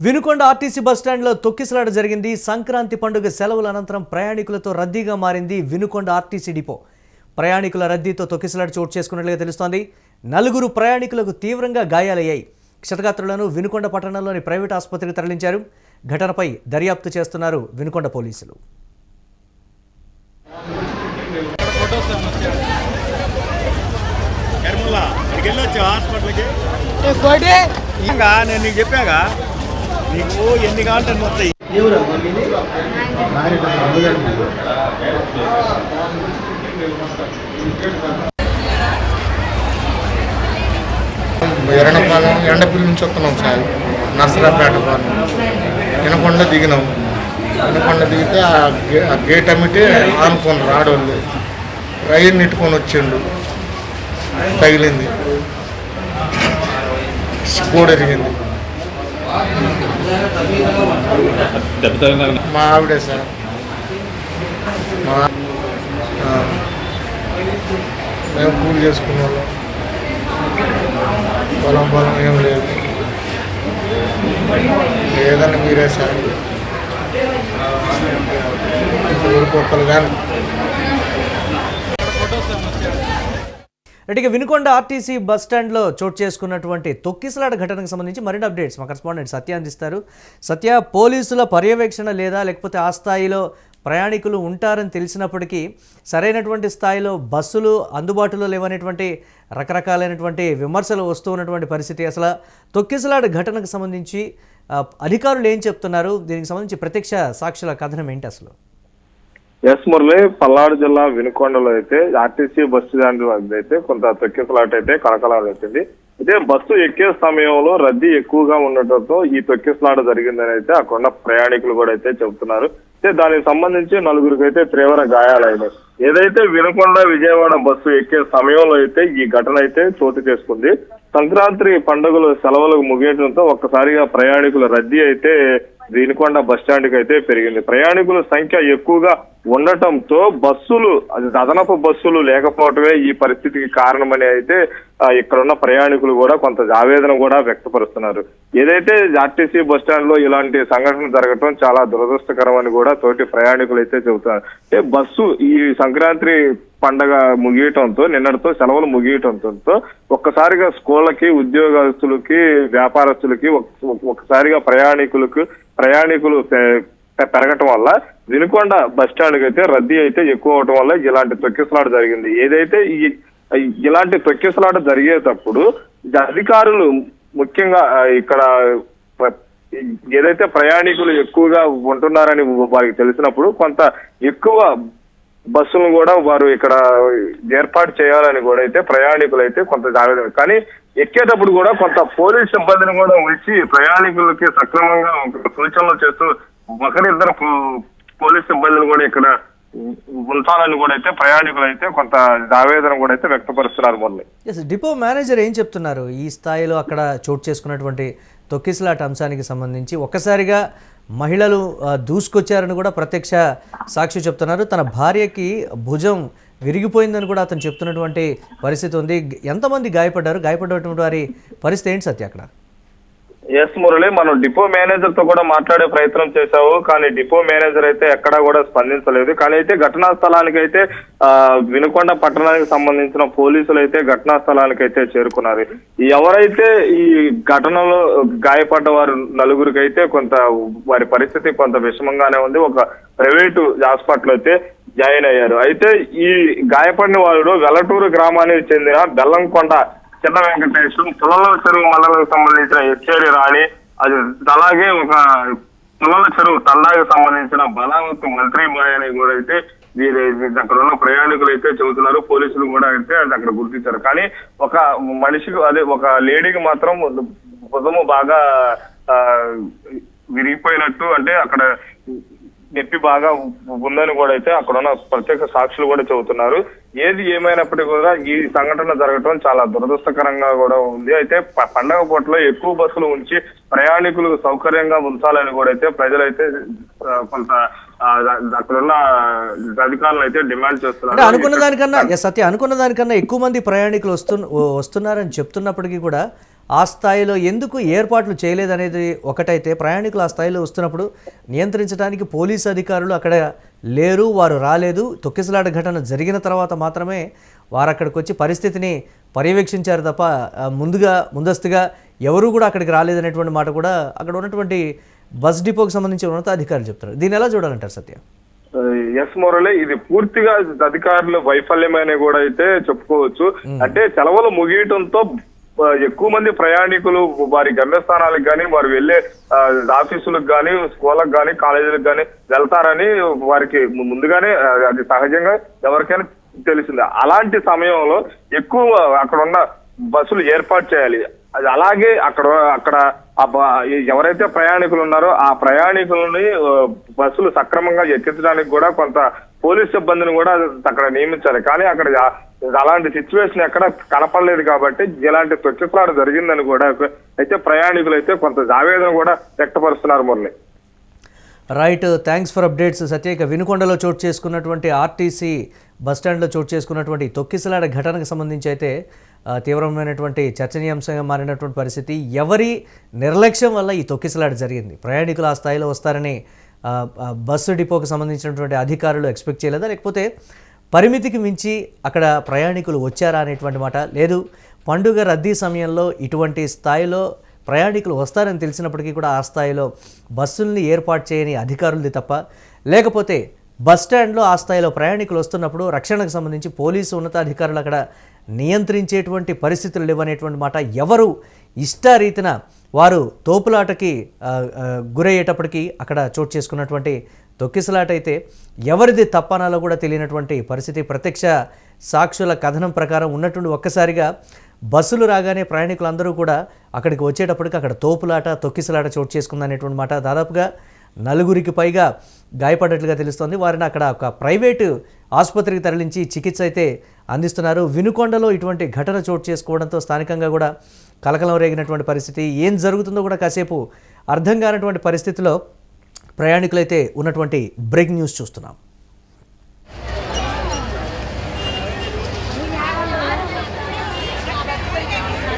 Vinukonda RTC బస్టాండ్లో తొక్కిసలాట జరిగింది. సంక్రాంతి పండుగ సెలవుల అనంతరం ప్రయాణికులతో రద్దీగా మారింది వినుకొండ ఆర్టీసీ డిపో. ప్రయాణికుల రద్దీతో తొక్కిసలాట చోటు చేసుకున్నట్లుగా తెలుస్తోంది. 4 ప్రయాణికులకు తీవ్రంగా గాయాలయ్యాయి. క్షతగాత్రులను వినుకొండ పట్టణంలోని ప్రైవేట్ ఆసుపత్రికి తరలించారు. ఘటనపై దర్యాప్తు చేస్తున్నారు వినుకొండ పోలీసులు. నేను నీకు చెప్పాగా నీకు ఎన్ని కావాలంటే మొత్తం 2 ఎండపిల్లి నుంచి వస్తున్నాం సార్. నర్సరాపేట వినకొండ దిగినాం. వినకొండ దిగితే ఆ గేట్ అమ్మితే ఆనుకున్నారు ఆడవాళ్ళు. రైలు నెట్టుకొని వచ్చిండు, తగిలింది, స్కూడ్ ఎరిగింది. మా ఆవిడే సార్. మేము కూలి చేసుకునే వాళ్ళం. పొలం ఏం లేదు. ఏదన్నా మీరే సార్ ఊరికొక్కరు కానీ. ఇక వినుకొండ ఆర్టీసీ బస్టాండ్లో చోటు చేసుకున్నటువంటి తొక్కిసలాట ఘటనకు సంబంధించి మరిన్ని అప్డేట్స్ మా కరెస్పాండెంట్ సత్య అందిస్తారు. సత్య, పోలీసుల పర్యవేక్షణ లేదా లేకపోతే ఆ స్థాయిలో ప్రయాణికులు ఉంటారని తెలిసినప్పటికీ సరైనటువంటి స్థాయిలో బస్సులు అందుబాటులో లేవనేటువంటి రకరకాలైనటువంటి విమర్శలు వస్తూ ఉన్నటువంటి పరిస్థితి. అసలు తొక్కిసలాట ఘటనకు సంబంధించి అధికారులు ఏం చెప్తున్నారు? దీనికి సంబంధించి ప్రత్యక్ష సాక్షుల కథనం ఏంటి అసలు? ఎస్ మురళి, పల్నాడు జిల్లా వినుకొండలో అయితే ఆర్టీసీ బస్సు స్టాండ్ అయితే కొంత తొక్కిసలాట అయితే కలకలం వచ్చింది. అయితే బస్సు ఎక్కే సమయంలో రద్దీ ఎక్కువగా ఉండటంతో ఈ తొక్కిసలాట జరిగిందని అయితే అక్కడ ప్రయాణికులు కూడా అయితే చెబుతున్నారు. అయితే దానికి సంబంధించి 4 అయితే తీవ్ర గాయాలైనాయి. ఏదైతే వినుకొండ విజయవాడ బస్సు ఎక్కే సమయంలో అయితే ఈ ఘటన అయితే చోటు చేసుకుంది. సంక్రాంతి పండుగలు సెలవులకు ముగియడంతో ఒక్కసారిగా ప్రయాణికుల రద్దీ అయితే వినుకొండ బస్టాండ్కి అయితే పెరిగింది. ప్రయాణికుల సంఖ్య ఎక్కువగా ఉండటంతో బస్సులు అదనపు బస్సులు లేకపోవటమే ఈ పరిస్థితికి కారణమని అయితే ఇక్కడున్న ప్రయాణికులు కూడా కొంత ఆవేదన కూడా వ్యక్తపరుస్తున్నారు. ఏదైతే ఆర్టీసీ బస్టాండ్ లో ఇలాంటి సంఘటనలు జరగటం చాలా దురదృష్టకరం అని కూడా తోటి ప్రయాణికులు అయితే చెబుతున్నారు. అంటే బస్సు ఈ సంక్రాంతి పండగ ముగియటంతో, నిన్నటితో సెలవులు ముగియటంతో ఒక్కసారిగా స్కూళ్ళకి, ఉద్యోగస్తులకి, వ్యాపారస్తులకి ఒక్కసారిగా ప్రయాణికులు పెరగటం వల్ల వినుకొండ బస్టాండ్కి అయితే రద్దీ అయితే ఎక్కువ అవటం వల్ల ఇలాంటి తొక్కిసలాట జరిగింది. ఏదైతే ఇలాంటి తొక్కిసలాట జరిగేటప్పుడు అధికారులు ముఖ్యంగా ఇక్కడ ఏదైతే ప్రయాణికులు ఎక్కువగా ఉంటున్నారని వారికి తెలిసినప్పుడు కొంత ఎక్కువ బస్సులను కూడా వారు ఇక్కడ ఏర్పాటు చేయాలని కూడా అయితే ప్రయాణికులు అయితే కొంత జాగ్రత్త. కానీ ఎక్కేటప్పుడు కూడా కొంత పోలీస్ సిబ్బందిని కూడా ఉంచి ప్రయాణికులకి సక్రమంగా సూచనలు చేస్తూ ఒకరిద్దరు పోలీస్ సిబ్బందిని కూడా ఇక్కడ ఉంచాలని కూడా అయితే ప్రయాణికులు అయితే కొంత ఆవేదన కూడా అయితే వ్యక్తపరుస్తున్నారు. మొన్న డిపో మేనేజర్ ఏం చెప్తున్నారు ఈ స్థాయిలో అక్కడ చోటు చేసుకున్నటువంటి తొక్కిసలాట అంశానికి సంబంధించి? ఒక్కసారిగా మహిళలు దూసుకొచ్చారని కూడా ప్రత్యక్ష సాక్షి చెప్తున్నారు. తన భార్యకి భుజం విరిగిపోయిందని కూడా అతను చెప్తున్నటువంటి పరిస్థితి ఉంది. ఎంతమంది గాయపడ్డటువంటి వారి పరిస్థితి ఏంటి సత్య అక్కడ? ఎస్ మురళి, మనం డిపో మేనేజర్ తో కూడా మాట్లాడే ప్రయత్నం చేశావు, కానీ డిపో మేనేజర్ అయితే ఎక్కడా కూడా స్పందించలేదు. కానీ అయితే ఘటనా స్థలానికి అయితే వినుకొండ పట్టణానికి సంబంధించిన పోలీసులు అయితే ఘటనా స్థలానికి అయితే చేరుకున్నారు. ఎవరైతే ఈ ఘటనలో గాయపడ్డ వారు 4 అయితే కొంత వారి పరిస్థితి కొంత విషమంగానే ఉంది. ఒక ప్రైవేటు హాస్పిటల్ అయితే జాయిన్ అయ్యారు. అయితే ఈ గాయపడిన వారు వెల్లటూరు గ్రామానికి చెందిన బెల్లంకొండ చిన్న వెంకటేశ్వరం, పుల్లల చెరువు మండలానికి సంబంధించిన హెచ్చేరి రాణి, అది అలాగే ఒక పుల్లల చెరువు తండాకి సంబంధించిన బలావత్ మంత్రి బాయ్ అని కూడా అయితే వీరి అక్కడ ఉన్న ప్రయాణికులు అయితే చెబుతున్నారు. పోలీసులు కూడా అయితే అది అక్కడ గుర్తించారు. కానీ ఒక మనిషికి, అదే ఒక లేడీకి మాత్రం భుజము బాగా విరిగిపోయినట్టు, అంటే అక్కడ నొప్పి బాగా ఉందని కూడా అయితే అక్కడ ఉన్న ప్రత్యక్ష సాక్షులు కూడా చెబుతున్నారు. ఏది ఏమైనప్పటికీ కూడా ఈ సంఘటన జరగడం చాలా దురదృష్టకరంగా కూడా ఉంది. అయితే పండగ పూటలో ఎక్కువ బస్సులు ఉంచి ప్రయాణికులకు సౌకర్యంగా ఉంచాలని కూడా అయితే ప్రజలైతే కొంత అక్కడున్న అధికారులు అయితే డిమాండ్ చేస్తున్నారు. అనుకున్న దానికన్నా ఎక్కువ మంది ప్రయాణికులు వస్తున్నారని చెప్తున్నప్పటికీ కూడా ఆ స్థాయిలో ఎందుకు ఏర్పాట్లు చేయలేదనేది ఒకటైతే, ప్రయాణికులు ఆ స్థాయిలో వస్తున్నప్పుడు నియంత్రించడానికి పోలీసు అధికారులు అక్కడ లేరు, వారు రాలేదు. తొక్కిసలాట ఘటన జరిగిన తర్వాత మాత్రమే వారు అక్కడికి వచ్చి పరిస్థితిని పర్యవేక్షించారు తప్ప ముందస్తుగా ఎవరు కూడా అక్కడికి రాలేదనేటువంటి మాట కూడా అక్కడ ఉన్నటువంటి బస్ డిపోకి సంబంధించిన ఉన్నతాధికారులు చెప్తారు. దీన్ని ఎలా చూడాలంటారు సత్య? ఎస్ మురళి, ఇది పూర్తిగా అధికారుల వైఫల్యమని కూడా అయితే చెప్పుకోవచ్చు. అంటే సెలవులు ముగియటంతో ఎక్కువ మంది ప్రయాణికులు వారి గమ్యస్థానాలకు కానీ, వారు వెళ్లే ఆఫీసులకు కానీ, స్కూళ్ళకు కానీ, కాలేజీలకు కానీ వెళ్తారని వారికి ముందుగానే అది సహజంగా ఎవరికైనా తెలిసింది. అలాంటి సమయంలో ఎక్కువ అక్కడ ఉన్న బస్సులు ఏర్పాటు చేయాలి. అది అలాగే అక్కడ ఎవరైతే ప్రయాణికులు ఉన్నారో ఆ ప్రయాణికులని బస్సులు సక్రమంగా ఎక్కించడానికి కూడా కొంత పోలీస్ సిబ్బందిని కూడా అక్కడ నియమించాలి. కానీ అక్కడ అలాంటి సిచ్యువేషన్ ఎక్కడ కనపడలేదు కాబట్టి ఇలాంటి తొక్కిసలాట జరిగిందని కూడా అయితే ప్రయాణికులు అయితే కొంత ఆవేదన కూడా వ్యక్తపరుస్తున్నారు. Murali, right, thanks for updates Satya. ఇక వినుకొండలో చోటు చేసుకున్నటువంటి ఆర్టీసీ బస్టాండ్లో చోటు చేసుకున్నటువంటి తొక్కిసలాట ఘటనకు సంబంధించి అయితే తీవ్రమైనటువంటి చర్చనీయాంశంగా మారినటువంటి పరిస్థితి. ఎవరి నిర్లక్ష్యం వల్ల ఈ తొక్కిసలాట జరిగింది? ప్రయాణికులు ఆ స్థాయిలో వస్తారని బస్సు డిపోకి సంబంధించినటువంటి అధికారులు ఎక్స్పెక్ట్ చేయలేదా, లేకపోతే పరిమితికి మించి అక్కడ ప్రయాణికులు వచ్చారా అనేటువంటి మాట? లేదు, పండుగ రద్దీ సమయంలో ఇటువంటి స్థాయిలో ప్రయాణికులు వస్తారని తెలిసినప్పటికీ కూడా ఆ స్థాయిలో బస్సుల్ని ఏర్పాటు చేయని అధికారులది తప్ప, లేకపోతే బస్టాండ్లో ఆ స్థాయిలో ప్రయాణికులు వస్తున్నప్పుడు రక్షణకు సంబంధించి పోలీసు ఉన్నతాధికారులు అక్కడ నియంత్రించేటువంటి పరిస్థితులు లేవనేటువంటి మాట. ఎవరు ఇష్టారీతిన వారు తోపులాటకి గురయ్యేటప్పటికీ అక్కడ చోటు చేసుకున్నటువంటి తొక్కిసలాట అయితే ఎవరిది తప్పనాలో కూడా తెలియనటువంటి పరిస్థితి. ప్రత్యక్ష సాక్షుల కథనం ప్రకారం ఉన్నటువంటి ఒక్కసారిగా బస్సులు రాగానే ప్రయాణికులందరూ కూడా అక్కడికి వచ్చేటప్పటికి అక్కడ తోపులాట, తొక్కిసలాట చోటు చేసుకుందనేటువంటి మాట. దాదాపుగా 4 పైగా గాయపడ్డట్లుగా తెలుస్తోంది. వారిని అక్కడ ఒక ప్రైవేటు ఆసుపత్రికి తరలించి చికిత్స అయితే అందిస్తున్నారు. వినుకొండలో ఇటువంటి ఘటన చోటు చేసుకోవడంతో స్థానికంగా కూడా కలకలం రేగినటువంటి పరిస్థితి. ఏం జరుగుతుందో కూడా కాసేపు అర్థం కానటువంటి పరిస్థితిలో ప్రయాణికులైతే ఉన్నటువంటి బ్రేకింగ్ న్యూస్ చూస్తున్నాం.